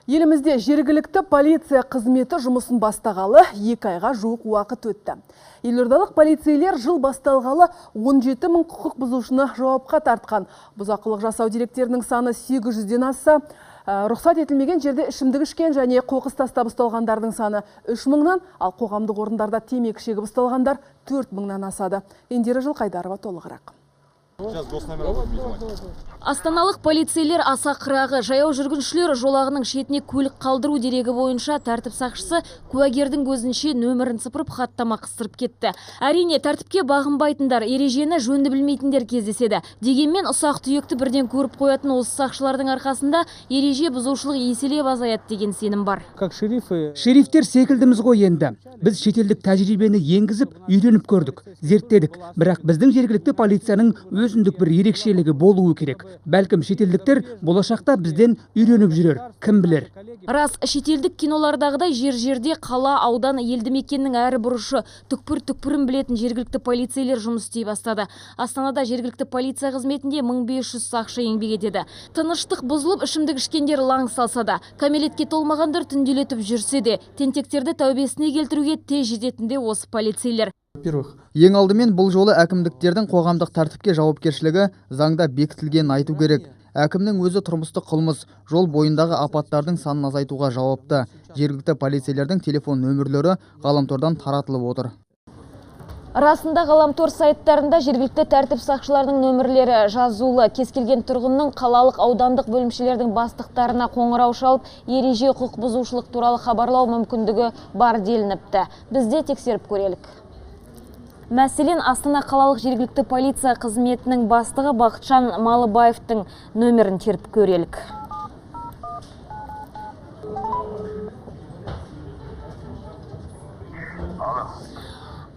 Елімізде жергілікті полиция қызметі жұмысын бастағалы 2 айға жуық уақыт өтті. Елордалық полицейлер жыл басталғалы 17 мың құқық бұзушыны жауапқа тартқан. Бұзақылық жасау деректерінің саны 800-ден асса, рұқсат етілмеген жерде ішімдік ішкен және қоқыс тастап ұсталғандардың саны 3 мыңнан, ал қоғамдық орындарда темекі шегіп ұсталғандар 4 мыңнан асады. Индира Жылқайдарова толығырақ. Астаналық полицейлер аса қырағы. Жаяу жүргіншілер жолағының шетіне көлік қалдыру дерегі бойынша тәртіп сақшысы куәгердің көзінше нөмірін сыпырып хаттама қыстырып кетті. Әрине, тәртіпке бағынбайтындар, ережені жөнді білмейтіндер кездеседі. Дегенмен ұсақ түйекті бірден көріп қоятын осы сақшылардың арқасында ереже бұзушылық еселеп азаяды деген сенім бар. Шерифтер секілдіміз ғой енді. Біз шетелдік тәжірибені енгізіп, үйреніп көрдік, зерттедік. Бірақ біздің жергілікті полицияның өзіндік бір ерекшелігі болуы керек. Бәлкім шетелдіктер болашақта бізден үйреніп жүрер, кім білер. Рас, шетелдік кинолардағыдай жер-жерде қала, аудан, елді мекеннің әрі бұрышы, түкпір-түкпірін білетін жергілікті полицейлер жұмыс істей бастады. Астанада жергілікті полиция қызметінде 1500 сақшы еңбек етеді. Тыныштық бұзылып, ішімдік ішкендер лаң салса да, кәмелетке толмағандар түнделетіп жүрсе де, тентектерді тәубесіне келтіруге тез жететінде осы полицейлер. Ең алдымен бұл жолы әкімдіктердің қоғамдық тәртіпке жауапкершілігі заңда бекітілгенін айту керек. Әкімнің өзі тұрмыстық қылмыс, жол бойындағы апаттардың санын азайтуға жауапты. Жергілікті полицейлердің телефон нөмірлері ғаламтордан таратылып отыр. Расында ғаламтор сайттарында жергілікті тәртіп сақшыларының нөмірлері жазулы. Кез келген тұрғынның қалалық аудандық бөлімшелердің бастықтарына қоңырау шалып, ереже құқық бұзушылық туралы хабарлау мүмкіндігі бар делініпті. Бізде тексеріп көрелік. Мәселен, Астана қалалық жергілікті полиция қызметінің бастығы Бақытжан Малыбаевтың нөмірін теріп көрелік.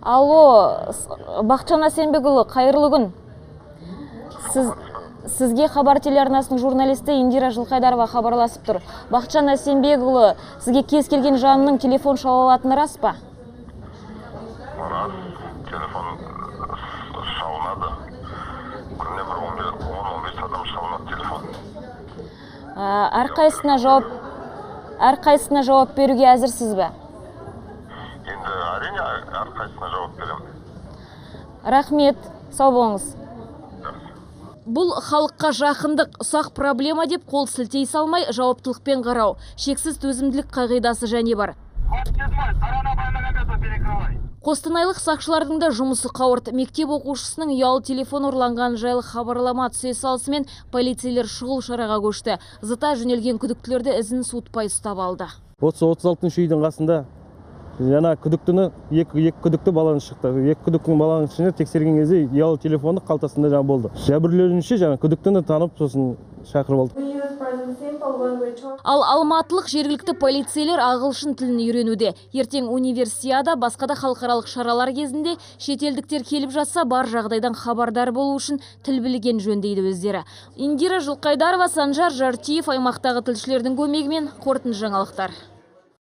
Алло, Бақытжан Асенбекұлы, қайырлы күн. Сізге Хабар телеарнасының журналисті Индира Жылқайдарова хабарласып тұр. Бақытжан Асенбекұлы, сізге кез келген жанның телефон шала алатыны рас па? Телефон шалынады. Күніне бір 10-15 адам шалынады телефон. Әрқайсына жауап беруге әзірсіз бе? Енді әрине әрқайсына жауап беремін. Рахмет, сау болыңыз. Бұл халыққа жақындық, ұсақ проблема деп қол сілтей салмай, жауаптылықпен қарау. Шексіз төзімділік қағидасы және бар. Қостанайлық сақшылардың да жұмысы қауырт. Мектеп оқушысының ұялы телефон ұрланған жайлы хабарлама түсе салысымен полицейлер шұғыл шараға көшті. Зыта жөнелген күдіктілерді ізін суытпай ұстап алды. 36-шы үйдің қасында жаңа екі күдікті баланы шықты. Екі күдіктің баланың ішіне тексерген кезде ұялы телефоны қалтасында жаңа болды. Жәбірленуші жаңа күдіктіні танып, сосын шақырып алды. Ал алматылық жергілікті полицейлер ағылшын тілін үйренуде. Ертең универсиада, басқа да халықаралық шаралар кезінде шетелдіктер келіп жатса, бар жағдайдан хабардар болу үшін тіл білген жөн дейді өздері. Индира Жылқайдарова, Санжар Жартиев аймақтағы тілшілердің көмегімен қорытынды жаңалықтар.